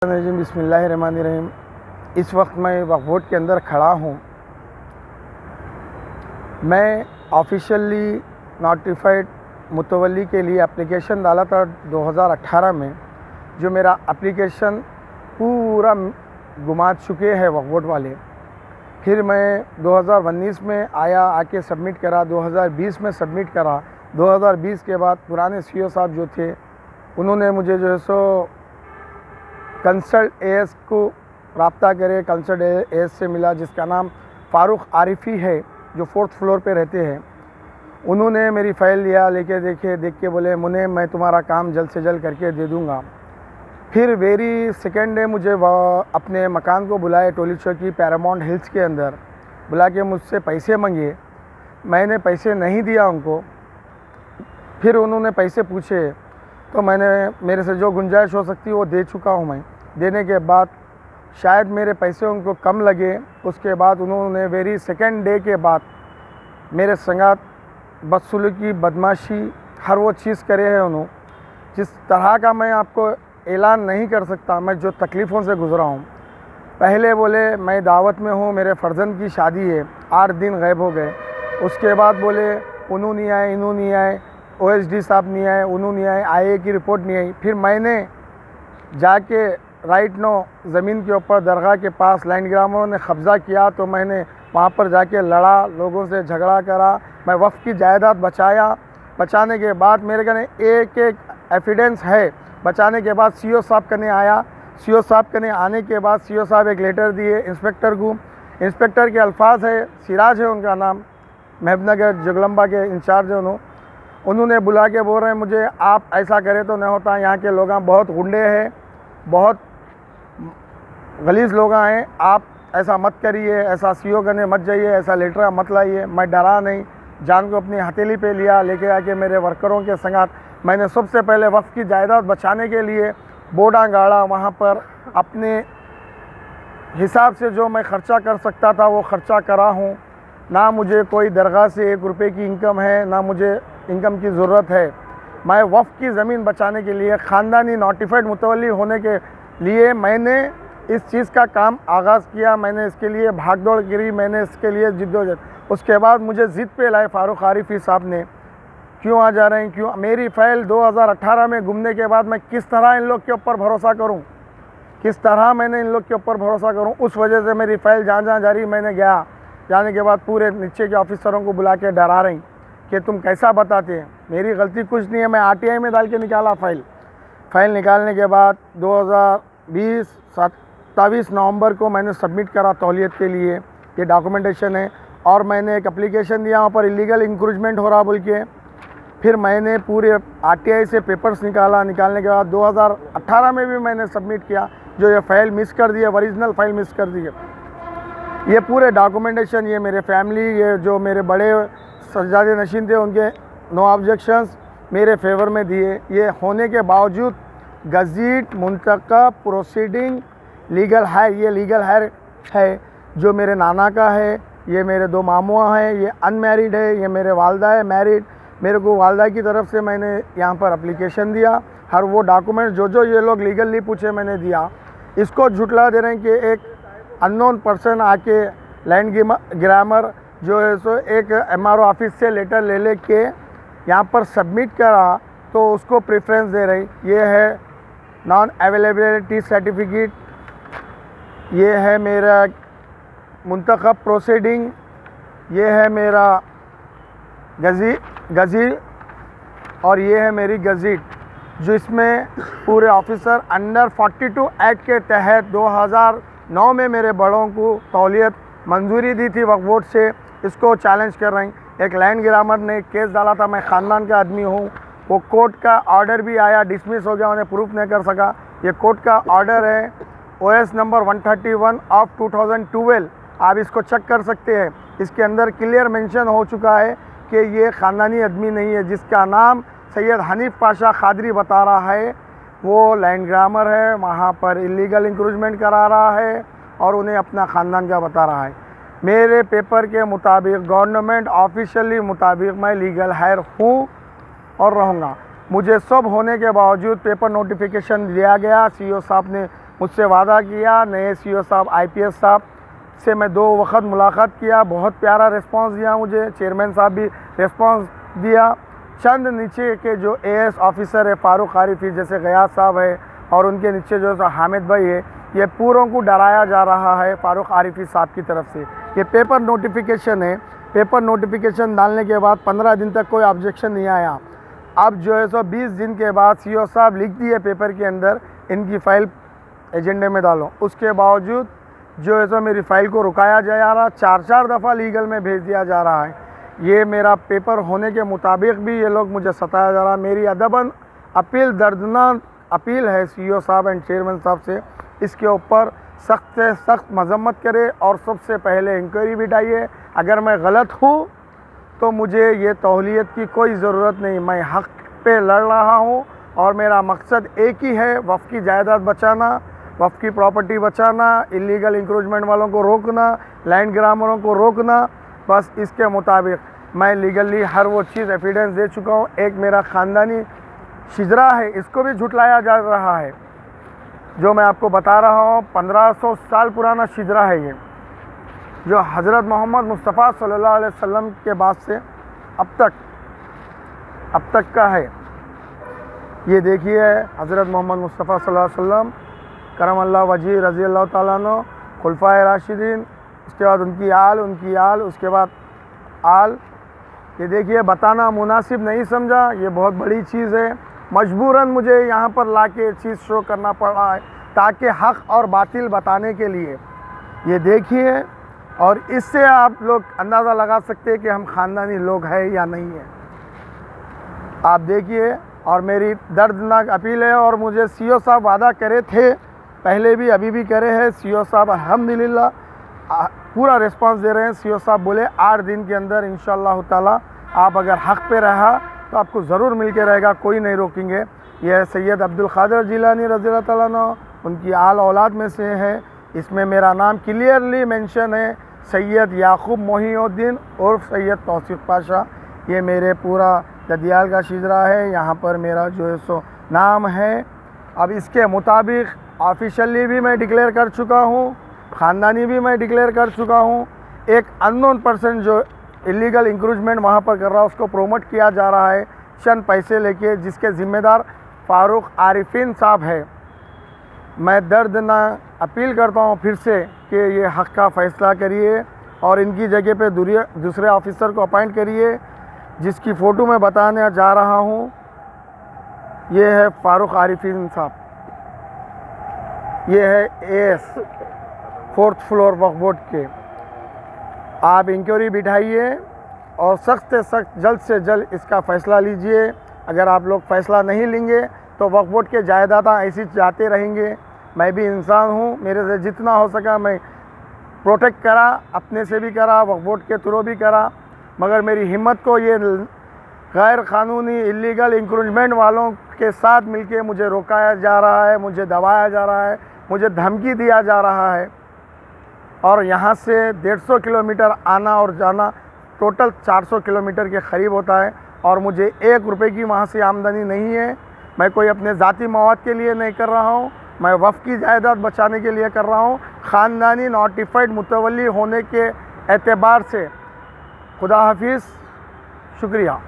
बिस्मिल्लाहिर्रहमानिर्रहीम। इस वक्त मैं वक्फ बोर्ड के अंदर खड़ा हूँ। मैं ऑफिशियली नोटिफाइड मुतवल्ली के लिए एप्लीकेशन डाला था 2018 में। जो मेरा एप्लीकेशन पूरा गुमा चुके हैं वक्फ बोर्ड वाले। फिर मैं 2019 में आके सबमिट करा, 2020 में सबमिट करा। 2020 के बाद पुराने सीईओ साहब जो थे उन्होंने मुझे जो है सो कंसल्ट एएस को रब्ता करे। कंसल्ट एएस से मिला जिसका नाम फ़ारूक आरिफी है, जो 4th फ्लोर पे रहते हैं। उन्होंने मेरी फ़ाइल लिया, देख के बोले मुने मैं तुम्हारा काम जल्द से जल्द करके दे दूँगा। फिर वेरी सेकेंड डे मुझे अपने मकान को बुलाए, टोली चौकी पैरामाउंट हिल्स के अंदर बुला के मुझसे पैसे मांगे। मैंने पैसे नहीं दिया उनको। फिर उन्होंने पैसे पूछे तो मैंने मेरे से जो गुंजाइश हो सकती है वो दे चुका हूँ। मैं देने के बाद शायद मेरे पैसे उनको कम लगे। उसके बाद उन्होंने वेरी सेकेंड डे के बाद मेरे संगात बदसलूकी, बदमाशी, हर वो चीज़ करे हैं उन्होंने, जिस तरह का मैं आपको ऐलान नहीं कर सकता। मैं जो तकलीफ़ों से गुज़रा हूँ। पहले बोले मैं दावत में हूँ, मेरे फ़र्जंद की शादी है, 8 दिन गायब हो गए। उसके बाद बोले उन्होंने नहीं आए, इन्होंने नहीं आए, ओएसडी साहब नहीं आए, उन्होंने नहीं आए, आईए की रिपोर्ट नहीं आई। फिर मैंने जाके राइट नो ज़मीन के ऊपर दरगाह के पास लैंड ग्रामरों ने कब्ज़ा किया तो मैंने वहाँ पर जाके लड़ा, लोगों से झगड़ा करा। मैं वफ़ की जायदाद बचाया। बचाने के बाद मेरे कने एक एविडेंस है। बचाने के बाद सीईओ साहब कने आया। सीईओ साहब कने आने के बाद सीईओ साहब एक लेटर दिए इंस्पेक्टर को। इंस्पेक्टर के अल्फाज है, सिराज है उनका नाम, महबूबनगर जगलम्बा के इंचार्ज है। उन्होंने बुला के बोल रहे हैं मुझे आप ऐसा करें तो नहीं होता, यहाँ के लोग बहुत गुंडे हैं, बहुत गलीज़ लोग हैं, आप ऐसा मत करिए, ऐसा सीईओ करने मत जाइए, ऐसा लेटर मत लाइए। मैं डरा नहीं, जान को अपनी हथेली पे लिया, लेके आके मेरे वर्करों के संगात मैंने सबसे पहले वक्फ की जायदाद बचाने के लिए बोर्डा गाड़ा। वहाँ पर अपने हिसाब से जो मैं ख़र्चा कर सकता था वो ख़र्चा करा हूँ। ना मुझे कोई दरगाह से 1 रुपये की इनकम है, ना मुझे इनकम की ज़रूरत है। मैं वफ़ की ज़मीन बचाने के लिए, ख़ानदानी नोटिफाइड मुतवल्ली होने के लिए मैंने इस चीज़ का काम आगाज़ किया। मैंने इसके लिए भाग दौड़ करी, मैंने इसके लिए जिद्दोजहद। उसके बाद मुझे ज़िद पे लाए फ़ारूक आरिफी साहब ने, क्यों आ जा रहे हैं, क्यों। मेरी फ़ाइल 2018 में घूमने के बाद मैं किस तरह इन लोग के ऊपर भरोसा करूं, किस तरह मैंने इन लोग के ऊपर भरोसा करूं। उस वजह से मेरी फ़ाइल जहाँ जा रही मैंने गया। जाने के बाद पूरे नीचे के ऑफिसरों को बुला के डरा रही कि तुम कैसा बताते हैं, मेरी गलती कुछ नहीं है। मैं आरटीआई में डाल के निकाला फ़ाइल निकालने के बाद 2020 27 नवंबर को मैंने सबमिट करा तौलियत के लिए। ये डॉक्यूमेंटेशन है। और मैंने एक एप्लीकेशन दिया वहाँ पर इलीगल इंक्रोचमेंट हो रहा बोल के। फिर मैंने पूरे आरटीआई से पेपर्स निकालने के बाद 2018 में भी मैंने सबमिट किया। जो ये फ़ाइल मिस कर दी है, ओरिजिनल फ़ाइल मिस कर दी है। ये पूरे डॉक्यूमेंटेशन, ये मेरे फैमिली, ये जो मेरे बड़े सज्जादे नशीन थे उनके नो ऑब्जेक्शंस मेरे फेवर में दिए। ये होने के बावजूद गज़ीट मुंतखब प्रोसीडिंग लीगल है। ये लीगल है जो मेरे नाना का है, ये मेरे 2 मामुआ हैं, ये अनमैरिड है, ये मेरे वालदा है मैरिड। मेरे को वालदा की तरफ से मैंने यहाँ पर एप्लीकेशन दिया। हर वो डॉक्यूमेंट जो ये लोग लीगली पूछे मैंने दिया। इसको झुटला दे रहे हैं कि एक अननोन पर्सन आके लैंड ग्रामर जो है सो एक एमआरओ ऑफिस से लेटर ले के यहाँ पर सबमिट करा तो उसको प्रेफरेंस दे रही। ये है नॉन अवेलेबिलिटी सर्टिफिकेट, ये है मेरा मुंतखब प्रोसीडिंग, ये है मेरा गज़ीट और ये है मेरी गज़ीट, जो इसमें पूरे ऑफिसर अंडर 42 एक्ट के तहत 2009 में मेरे बड़ों को तौलियत मंजूरी दी थी वक्फ बोर्ड से। इसको चैलेंज कर रही। एक लैंड ग्रामर ने केस डाला था, मैं ख़ानदान का आदमी हूँ। वो कोर्ट का ऑर्डर भी आया, डिसमिस हो गया, उन्हें प्रूफ नहीं कर सका। ये कोर्ट का ऑर्डर है OS नंबर 131 ऑफ 2012। आप इसको चेक कर सकते हैं। इसके अंदर क्लियर मेंशन हो चुका है कि ये ख़ानदानी आदमी नहीं है। जिसका नाम सैयद हनीफ पाशा खादरी बता रहा है, वो लैंड ग्रामर है, वहाँ पर इलीगल इंक्रोचमेंट करा रहा है और उन्हें अपना ख़ानदान का बता रहा है। मेरे पेपर के मुताबिक, गवर्नमेंट ऑफिशियली मुताबिक मैं लीगल हायर हूँ और रहूँगा। मुझे सब होने के बावजूद पेपर नोटिफिकेशन दिया गया। सीईओ साहब ने मुझसे वादा किया। नए CEO साहब IPS साहब से मैं 2 वक्त मुलाकात किया, बहुत प्यारा रिस्पांस दिया मुझे। चेयरमैन साहब भी रिस्पांस दिया। चंद नीचे के जो AS ऑफिसर है फ़ारूक आरिफी, जैसे गयास साहब है और उनके नीचे जो हामिद भाई है, ये पूरों को डराया जा रहा है फ़ारूक आरिफी साहब की तरफ से। ये पेपर नोटिफिकेशन है, पेपर नोटिफिकेशन डालने के बाद 15 दिन तक कोई ऑब्जेक्शन नहीं आया। अब जो है सो 20 दिन के बाद CEO साहब लिख दिए पेपर के अंदर, इनकी फ़ाइल एजेंडे में डालो। उसके बावजूद जो है सो मेरी फ़ाइल को रुकाया जा रहा, 4-4 दफ़ा लीगल में भेज दिया जा रहा है। ये मेरा पेपर होने के मुताबिक भी ये लोग मुझे सताया जा रहा। मेरी अदबन अपील, दर्दनाक अपील है CEO साहब एंड चेयरमैन साहब से, इसके ऊपर सख्त से सख्त मजम्मत करे और सबसे पहले इंक्वायरी बिठाइए। अगर मैं गलत हूँ तो मुझे ये तौलियत की कोई ज़रूरत नहीं, मैं हक़ पे लड़ रहा हूँ और मेरा मकसद एक ही है, वफ़ की जायदाद बचाना, वफ़ की प्रॉपर्टी बचाना, इलीगल इंक्रोचमेंट वालों को रोकना, लैंड ग्रामरों को रोकना। बस इसके मुताबिक मैं लीगली हर वो चीज़ एविडेंस दे चुका हूँ। एक मेरा ख़ानदानी शिजरा है, इसको भी झुटलाया जा रहा है। जो मैं आपको बता रहा हूँ 1500 साल पुराना शिजरा है ये, जो हज़रत मोहम्मद मुस्तफ़ा सल्लल्लाहु अलैहि वसल्लम के बाद से अब तक का है। ये देखिए हज़रत मोहम्मद मुस्तफ़ा सल्लल्लाहु अलैहि वसल्लम करम अल्लाह वजह रज़ी अल्लाह ताला अन्हु, खुलफाए राशिदीन, उसके बाद उनकी आल, उसके बाद आल। ये देखिए बताना मुनासिब नहीं समझा, ये बहुत बड़ी चीज़ है। मजबूरन मुझे यहाँ पर लाके चीज़ शो करना पड़ रहा है ताकि हक़ और बातिल बताने के लिए। ये देखिए और इससे आप लोग अंदाज़ा लगा सकते हैं कि हम ख़ानदानी लोग हैं या नहीं है। आप देखिए और मेरी दर्दनाक अपील है। और मुझे CEO साहब वादा करे थे, पहले भी अभी भी करे हैं। CEO साहब अल्हम्दुलिल्लाह पूरा रिस्पांस दे रहे हैं। CEO साहब बोले 8 दिन के अंदर इंशाअल्लाह ताला आप अगर हक़ पे रहा तो आपको ज़रूर मिल के रहेगा, कोई नहीं रोकेंगे। यह सैयद अब्दुल क़ादिर जिलानी रज़ी अल्लाह ताला अन्हु, उनकी आल औलाद में से है। इसमें मेरा नाम क्लियरली मेंशन है, सैयद याकूब मोहिउद्दीन उर्फ सैयद तौसीफ़ पाशा। ये मेरे पूरा ददियाल का शिजरा है, यहाँ पर मेरा जो है सो नाम है। अब इसके मुताबिक ऑफिशियली भी मैं डिक्लेयर कर चुका हूँ, ख़ानदानी भी मैं डिक्लेयर कर चुका हूँ। एक अननोन पर्सन जो इलीगल इंक्रोचमेंट वहाँ पर कर रहा है उसको प्रोमोट किया जा रहा है चंद पैसे लेके, जिसके ज़िम्मेदार फ़ारूक आरिफीन साहब है। मैं दर्दनाक अपील करता हूँ फिर से कि ये हक़ का फ़ैसला करिए और इनकी जगह पे दूसरे ऑफिसर को अपॉइंट करिए, जिसकी फ़ोटो मैं बताने जा रहा हूँ। ये है फ़ारूक आरिफीन साहब, ये है AS 4th फ्लोर वक्फ बोर्ड के। आप इंक्वायरी बिठाइए और सख्त से सख्त जल्द से जल्द इसका फ़ैसला लीजिए। अगर आप लोग फ़ैसला नहीं लेंगे तो वक्फ बोर्ड के जायदादा ऐसी जाते रहेंगे। मैं भी इंसान हूँ, मेरे से जितना हो सका मैं प्रोटेक्ट करा, अपने से भी करा, वक्फ बोर्ड के थ्रू भी करा, मगर मेरी हिम्मत को ये गैर क़ानूनी इलीगल इंक्रोचमेंट वालों के साथ मिलके मुझे रोकाया जा रहा है, मुझे दबाया जा रहा है, मुझे धमकी दिया जा रहा है। और यहाँ से 150 किलोमीटर आना और जाना टोटल 400 किलोमीटर के करीब होता है और मुझे 1 रुपये की वहाँ से आमदनी नहीं है। मैं कोई अपने ज़ाती मवाद के लिए नहीं कर रहा हूँ, मैं वफ़ की जायदाद बचाने के लिए कर रहा हूँ, ख़ानदानी नोटिफाइड मुतवल्ली होने के एतबार से। खुदा हाफिज़, शुक्रिया।